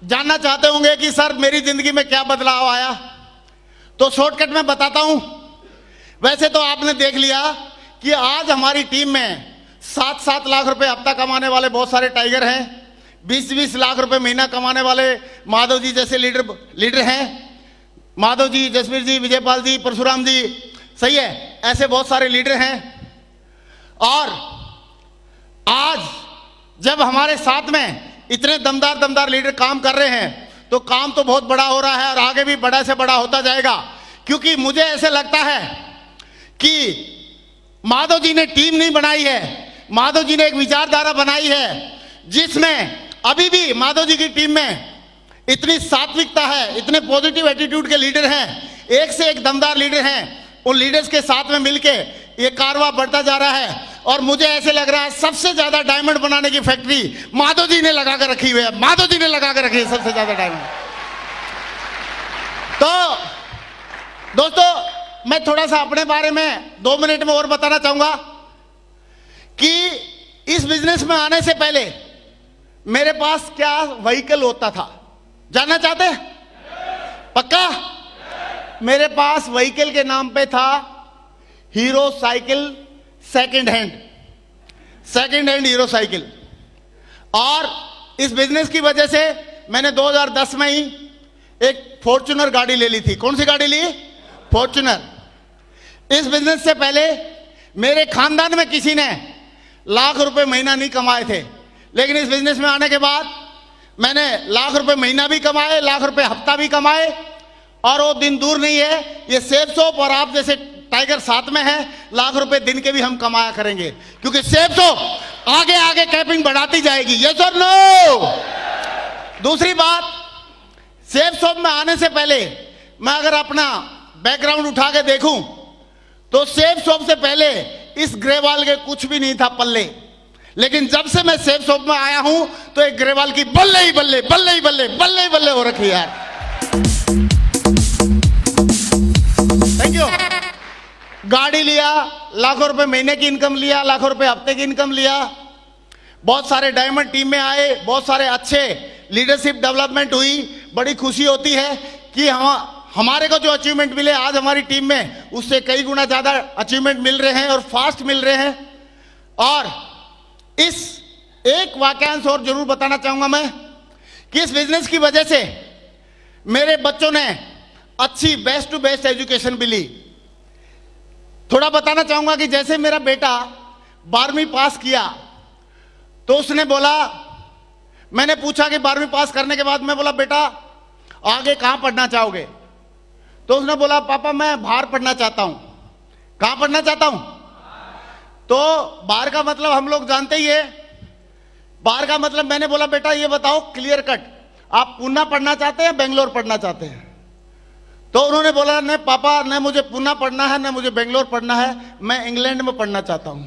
जानना चाहते होंगे कि सर मेरी जिंदगी में क्या बदलाव आया, तो शॉर्टकट में बताता हूं। वैसे तो आपने देख लिया कि आज हमारी टीम में 7-7 लाख रुपए हफ्ता कमाने वाले बहुत सारे टाइगर हैं, 20-20 लाख रुपए महीना कमाने वाले माधव जी जैसे लीडर हैं। माधव जी, जसवीर जी, विजयपाल जी, परशुराम जी, सही है, ऐसे बहुत सारे लीडर हैं। और आज जब हमारे साथ में इतने दमदार लीडर काम कर रहे हैं तो काम तो बहुत बड़ा हो रहा है और आगे भी बड़ा से बड़ा होता जाएगा, क्योंकि मुझे ऐसे लगता है कि माधव जी ने टीम नहीं बनाई है, माधव जी ने एक विचारधारा बनाई है जिसमें अभी भी माधव जी की टीम में इतनी सात्विकता है, इतने पॉजिटिव एटीट्यूड के लीडर हैं, एक से एक दमदार लीडर हैं। उन लीडर्स के साथ में मिलके ये कारवां बढ़ता जा रहा है और मुझे ऐसे लग रहा है सबसे ज्यादा डायमंड बनाने की फैक्ट्री माधव जी ने लगा कर रखी हुई है, माधव जी ने लगा कर रखी है सबसे ज्यादा डायमंड। तो दोस्तों, मैं थोड़ा सा अपने बारे में 2 मिनट में और बताना चाहूंगा कि इस बिजनेस में आने से पहले मेरे पास क्या व्हीकल होता था, जानना चाहते हैं? पक्का? मेरे पास व्हीकल के नाम पे था hero cycle second hand hero cycle. और इस बिजनेस की वजह से मैंने 2010 में ही एक फॉर्च्यूनर गाड़ी ले ली थी। कौन सी गाड़ी ली? फॉर्च्यूनर। इस बिजनेस से पहले मेरे खानदान में किसी ने लाख रुपए महीना नहीं कमाए थे, लेकिन इस बिजनेस में आने के बाद मैंने लाख रुपए महीना भी कमाए, लाख रुपए हफ्ता भी कमाए। और वो दिन दूर नहीं है, ये सेफ शॉप और आप जैसे टाइगर साथ में है, लाख रुपए दिन के भी हम कमाया करेंगे, क्योंकि सेफ शॉप आगे आगे कैपिंग बढ़ाती जाएगी। यस और नो? दूसरी बात, सेफ शॉप में आने से पहले मैं अगर अपना बैकग्राउंड उठा के देखूं तो सेफ शॉप से पहले इस ग्रेवाल के कुछ भी नहीं था पल्ले, लेकिन जब से मैं सेफ शॉप में आया हूं तो एक ग्रेवाल की बल्ले ही बल्ले, बल्ले ही बल्ले, बल्ले ही बल्ले हो रखी है। Thank you. गाड़ी लिया, लाखों रुपए महीने की इनकम लिया, लाखों रुपए हफ्ते की इनकम लिया, बहुत सारे डायमंड टीम में आए, बहुत सारे अच्छे लीडरशिप डेवलपमेंट हुई। बड़ी खुशी होती है कि हमारे को जो अचीवमेंट मिले आज हमारी टीम में, उससे कई गुना ज्यादा अचीवमेंट मिल रहे हैं और फास्ट मिल रहे हैं। और इस एक वाक्यांश और जरूर बताना चाहूंगा मैं कि इस बिजनेस की वजह से मेरे बच्चों ने अच्छी बेस्ट टू बेस्ट एजुकेशन भी ली। थोड़ा बताना चाहूंगा कि जैसे मेरा बेटा 12वीं पास किया तो उसने बोला, मैंने पूछा कि 12वीं पास करने के बाद मैं बोला बेटा आगे कहां पढ़ना चाहोगे? तो उसने बोला पापा मैं बाहर पढ़ना चाहता हूं। कहां पढ़ना चाहता हूं? तो बाहर का मतलब हम लोग जानते ही है, बाहर का मतलब मैंने बोला बेटा ये बताओ क्लियर कट, आप पूना पढ़ना चाहते हैं बेंगलोर पढ़ना चाहते हैं? तो उन्होंने बोला न पापा, न मुझे पूना पढ़ना है न मुझे बेंगलोर पढ़ना है, मैं इंग्लैंड में पढ़ना चाहता हूं।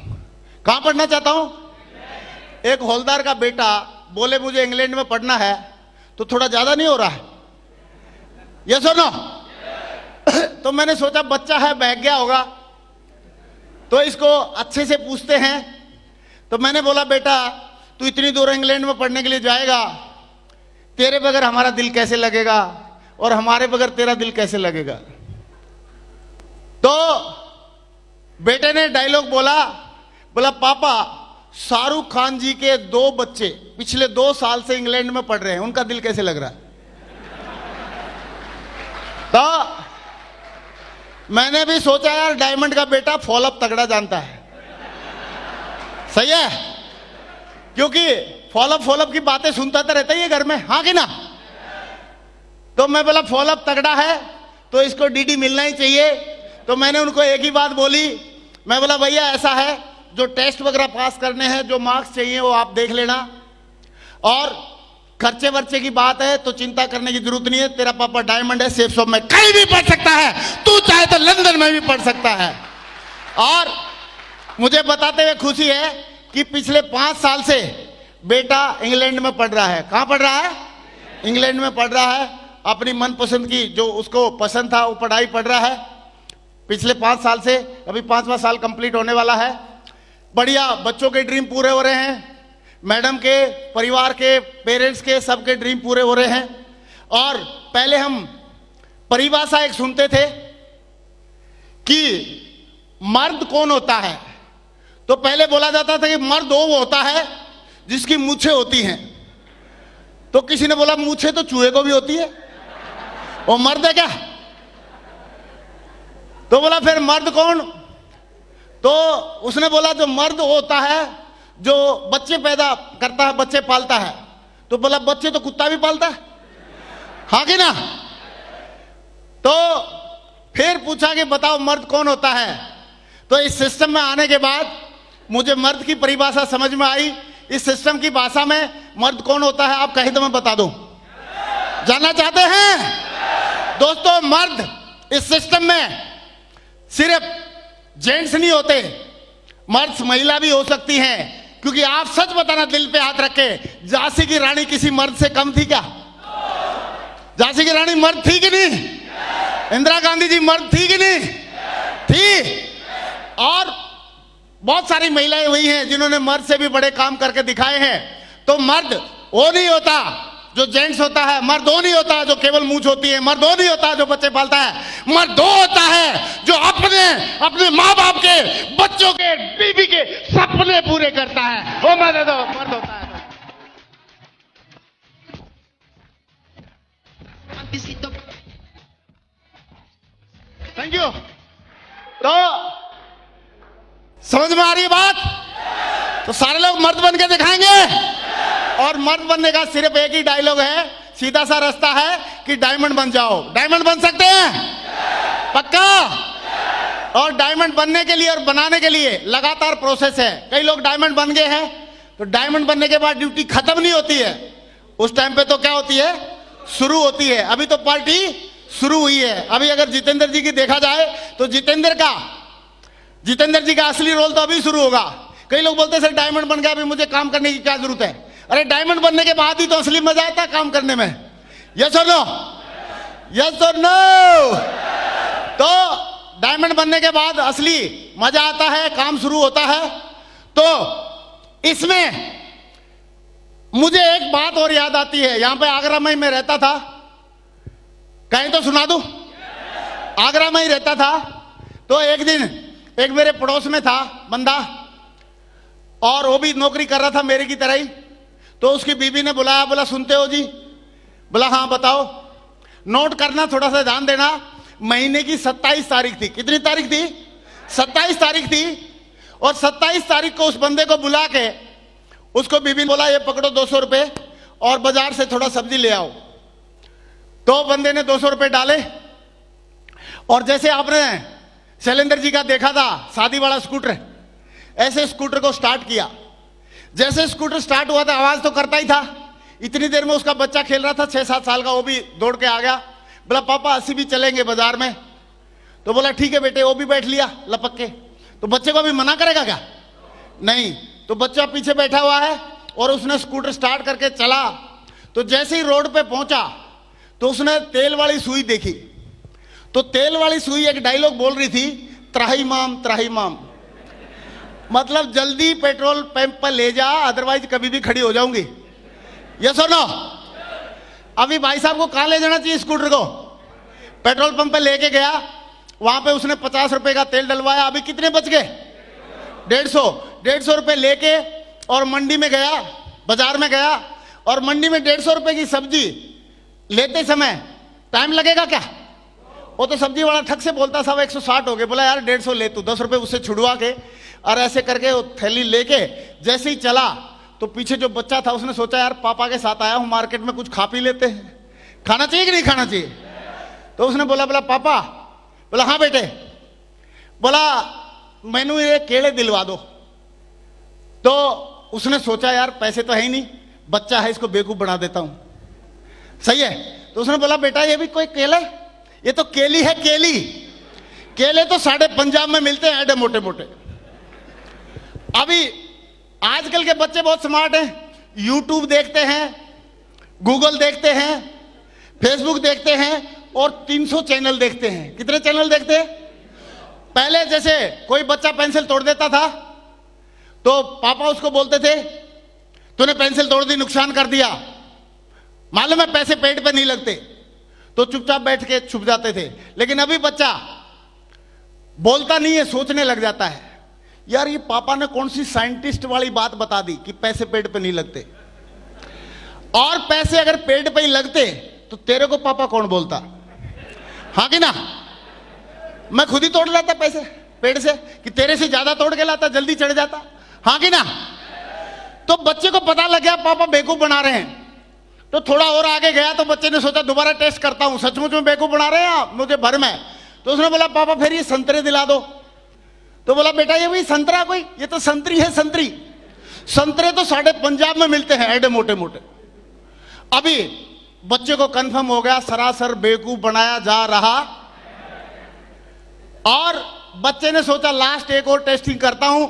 कहां पढ़ना चाहता हूं? एक हौलदार का बेटा बोले मुझे इंग्लैंड में पढ़ना है, तो थोड़ा ज्यादा नहीं हो रहा है? यस और नो? तो मैंने सोचा बच्चा है, बहक गया होगा, तो इसको अच्छे से पूछते हैं। तो मैंने बोला बेटा तू इतनी दूर इंग्लैंड में पढ़ने के लिए जाएगा, तेरे बगैर हमारा दिल कैसे लगेगा और हमारे बगैर तेरा दिल कैसे लगेगा? तो बेटे ने डायलॉग बोला पापा शाहरुख खान जी के 2 बच्चे पिछले 2 साल से इंग्लैंड में पढ़ रहे हैं, उनका दिल कैसे लग रहा है? तो मैंने भी सोचा यार डायमंड का बेटा फॉलोअप तगड़ा जानता है, सही है, क्योंकि फॉलोअप की बातें सुनता तो रहता ही है घर में, हाँ कि ना? तो मैं बोला फॉलोअप तगड़ा है तो इसको डीडी मिलना ही चाहिए। तो मैंने उनको एक ही बात बोली, मैं बोला भैया ऐसा है, जो टेस्ट वगैरह पास करने हैं, जो मार्क्स चाहिए वो आप देख लेना, और खर्चे वर्चे की बात है तो चिंता करने की जरूरत नहीं है, तेरा पापा डायमंड है, सेफ शॉप में कहीं भी पढ़ सकता है, तू चाहे तो लंदन में भी पढ़ सकता है। और मुझे बताते हुए खुशी है कि पिछले 5 साल से बेटा इंग्लैंड में पढ़ रहा है। कहाँ पढ़ रहा है? इंग्लैंड में पढ़ रहा है। अपनी मनपसंद की जो उसको पसंद था वो पढ़ाई पढ़ रहा है पिछले 5 साल से। अभी 5वां साल कंप्लीट होने वाला है। बढ़िया, बच्चों के ड्रीम पूरे हो रहे हैं, मैडम के, परिवार के, पेरेंट्स के, सबके ड्रीम पूरे हो रहे हैं। और पहले हम परिभाषा एक सुनते थे कि मर्द कौन होता है, तो पहले बोला जाता था कि मर्द वो होता है जिसकी मूछें होती हैं। तो किसी ने बोला मूछें तो चूहे को भी होती है, वो मर्द है क्या? तो बोला फिर मर्द कौन? तो उसने बोला जो मर्द होता है जो बच्चे पैदा करता है, बच्चे पालता है। तो बोला बच्चे तो कुत्ता भी पालता है, हाँ कि ना? तो फिर पूछा कि बताओ मर्द कौन होता है। तो इस सिस्टम में आने के बाद मुझे मर्द की परिभाषा समझ में आई। इस सिस्टम की भाषा में मर्द कौन होता है आप कहीं तो मैं बता दूं। जानना चाहते हैं दोस्तों? मर्द इस सिस्टम में सिर्फ जेंट्स नहीं होते, मर्द महिला भी हो सकती हैं। क्योंकि आप सच बताना, दिल पे हाथ रख के, झांसी की रानी किसी मर्द से कम थी क्या? झांसी की रानी मर्द थी कि नहीं? इंदिरा गांधी जी मर्द थी कि नहीं थी? और बहुत सारी महिलाएं हुई हैं जिन्होंने मर्द से भी बड़े काम करके दिखाए हैं। तो मर्द वो नहीं होता जो जेंट्स होता है, मर्द वो नहीं होता जो केवल मूंछ होती है, मर्द वो नहीं होता जो बच्चे पालता है, मर्द वो होता है जो अपने माँ बाप के, बच्चों के, बीवी के सपने पूरे करता है, वो मर्द होता है। Thank you. तो समझ में आ रही है बात? तो सारे लोग मर्द बन के दिखाएंगे। और मर्द बनने का सिर्फ एक ही डायलॉग है, सीधा सा रास्ता है कि डायमंड बन जाओ। डायमंड बन सकते हैं पक्का? और डायमंड बनने के लिए और बनाने के लिए लगातार प्रोसेस है। कई लोग डायमंड बन गए हैं, तो डायमंड बनने के बाद ड्यूटी खत्म नहीं होती है। उस टाइम पे तो क्या होती है? शुरू होती है। अभी तो पार्टी शुरू हुई है। अभी अगर जितेंद्र जी की देखा जाए तो जितेंद्र जी का असली रोल तो अभी शुरू होगा। कई लोग बोलते हैं सर डायमंड बन गया, अभी मुझे काम करने की क्या जरूरत है? अरे डायमंड बनने के बाद ही तो असली मजा आता है काम करने में। यस और नो? यस और नो? तो डायमंड बनने के बाद असली मजा आता है, काम शुरू होता है। तो इसमें मुझे एक बात और याद आती है। यहां पे आगरा में मैं रहता था, कहीं तो सुना दूं? आगरा में ही रहता था। तो एक दिन एक मेरे पड़ोस में था बंदा, और वो भी नौकरी कर रहा था मेरे की तरह ही। तो उसकी बीवी ने बुलाया, बोला सुनते हो जी? बोला हाँ बताओ। नोट करना, थोड़ा सा ध्यान देना। महीने की 27 तारीख थी। कितनी तारीख थी? 27 तारीख थी। और 27 तारीख को उस बंदे को बुला के उसको बीवी ने बोला ये पकड़ो 200 रुपये और बाजार से थोड़ा सब्जी ले आओ। तो बंदे ने 200 रुपये डाले, और जैसे आपने शैलेंद्र जी का देखा था शादी वाला स्कूटर, ऐसे स्कूटर को स्टार्ट किया। जैसे स्कूटर स्टार्ट हुआ था आवाज तो करता ही था। इतनी देर में उसका बच्चा खेल रहा था 6-7 साल का, वो भी दौड़ के आ गया। बोला पापा अस्सी भी चलेंगे बाजार में। तो बोला ठीक है बेटे। वो भी बैठ लिया लपक के। तो बच्चे को भी मना करेगा क्या? नहीं। तो बच्चा पीछे बैठा हुआ है और उसने स्कूटर स्टार्ट करके चला। तो जैसे ही रोड पे पहुंचा तो उसने तेल वाली सुई देखी। तो तेल वाली सुई एक डायलॉग बोल रही थी, त्राही माम, मतलब जल्दी पेट्रोल पंप पर ले जा, अदरवाइज कभी भी खड़ी हो जाऊंगी। यस और नो? अभी भाई साहब को कहां ले जाना चाहिए स्कूटर को? पेट्रोल पंप पे लेके गया, वहां पे उसने 50 रुपए का तेल डलवाया। अभी कितने बच गए? 150 रुपए लेके और मंडी में गया, बाजार में गया, और मंडी में 150 रुपए की सब्जी लेते समय टाइम लगेगा क्या? वो तो सब्जी वाला ठग से बोलता साहब 160 हो गए। बोला यार 150 ले तू, 10 रुपए उससे छुड़वा के, और ऐसे करके वो थैली लेके जैसे ही चला तो पीछे जो बच्चा था उसने सोचा यार पापा के साथ आया हूं मार्केट में, कुछ खा पी लेते हैं, खाना चाहिए कि नहीं खाना चाहिए? तो उसने बोला पापा। बोला हाँ बेटे। बोला मैनू ये केले दिलवा दो। तो उसने सोचा यार पैसे तो है ही नहीं, बच्चा है इसको बेवकूफ बना देता हूं, सही है। तो उसने बोला बेटा ये भी कोई केले, ये तो केली है, केली। केले तो साढ़े पंजाब में मिलते हैं, ऐडे मोटे मोटे। अभी आजकल के बच्चे बहुत स्मार्ट हैं, यूट्यूब देखते हैं, गूगल देखते हैं, फेसबुक देखते हैं और 300 चैनल देखते हैं। कितने चैनल देखते हैं? पहले जैसे कोई बच्चा पेंसिल तोड़ देता था तो पापा उसको बोलते थे तूने पेंसिल तोड़ दी, नुकसान कर दिया, मालूम है पैसे पेट पे नहीं लगते, तो चुपचाप बैठ के छुप जाते थे। लेकिन अभी बच्चा बोलता नहीं है, सोचने लग जाता है, यार ये पापा ने कौन सी साइंटिस्ट वाली बात बता दी कि पैसे पेट पे नहीं लगते, और पैसे अगर पेट पे ही लगते तो तेरे को पापा कौन बोलता? हाँ कि ना? मैं खुद ही तोड़ लाता पैसे पेट से, कि तेरे से ज्यादा तोड़ के लाता, जल्दी चढ़ जाता। हाँ कि ना? तो बच्चे को पता लग गया पापा बेवकूफ बना रहे हैं, तो थोड़ा और आगे गया तो बच्चे ने सोचा दोबारा टेस्ट करता हूं, सचमुच में बेवकूफ बना रहे हैं आप, मुझे भरम है। तो उसने बोला पापा फिर ये संतरे दिला दो। तो बोला बेटा ये भाई संतरा कोई, ये तो संतरी है, संतरी। संतरे तो साढ़े पंजाब में मिलते हैं, एडे मोटे मोटे। अभी बच्चे को कंफर्म हो गया सरासर बेवकूफ बनाया जा रहा, और बच्चे ने सोचा लास्ट एक और टेस्टिंग करता हूं,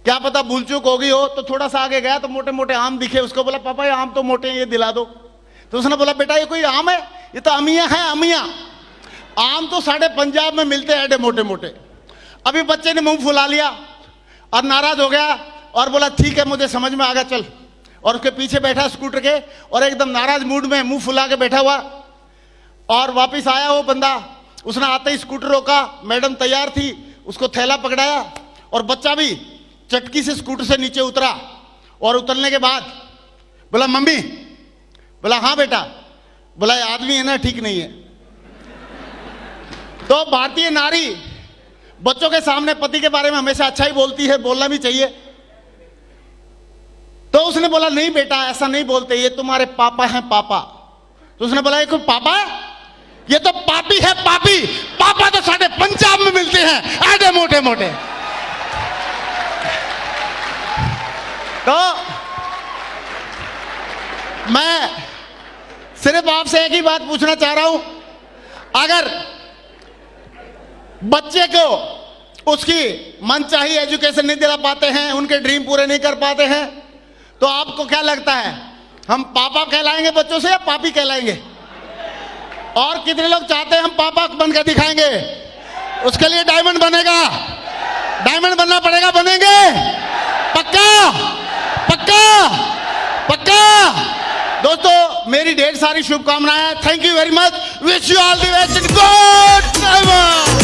क्या पता भूल चूक हो गई हो। तो थोड़ा सा आगे गया तो मोटे मोटे आम दिखे, उसको बोला पापा ये आम तो मोटे हैं, ये दिला दो। तो उसने बोला बेटा ये कोई आम है, ये तो अमिया है, अमिया। आम तो साढ़े पंजाब में मिलते हैं, एडे मोटे मोटे। अभी बच्चे ने मुंह फुला लिया और नाराज हो गया और बोला ठीक है मुझे समझ में आ गया, चल। और उसके पीछे बैठा स्कूटर के, और एकदम नाराज मूड में मुंह फुला के बैठा हुआ। और वापिस आया वो बंदा, उसने आते ही स्कूटर रोका, मैडम तैयार थी, उसको थैला पकड़ाया, और बच्चा भी चटकी से स्कूटर से नीचे उतरा। और उतरने के बाद बोला मम्मी, बोला हाँ बेटा, बोला ये आदमी है ना ठीक नहीं है। तो भारतीय नारी बच्चों के सामने पति के बारे में हमेशा अच्छा ही बोलती है, बोलना भी चाहिए। तो उसने बोला नहीं बेटा ऐसा नहीं बोलते, ये तुम्हारे पापा हैं पापा। तो उसने बोला ये कोई पापा है? ये तो पापी है, पापी। पापा तो साढ़े पंजाब में मिलते हैं, एडे मोटे मोटे। तो मैं सिर्फ आपसे एक ही बात पूछना चाह रहा हूं, अगर बच्चे को उसकी मनचाही एजुकेशन नहीं दिला पाते हैं, उनके ड्रीम पूरे नहीं कर पाते हैं, तो आपको क्या लगता है हम पापा कहलाएंगे बच्चों से या पापी कहलाएंगे? और कितने लोग चाहते हैं हम पापा बनकर दिखाएंगे? उसके लिए डायमंड बनेगा, डायमंड बनना पड़ेगा, बनेंगे पक्का पक्का पक्का। दोस्तों मेरी ढेर सारी शुभकामनाएं, thank you very much, wish you all the best, good night.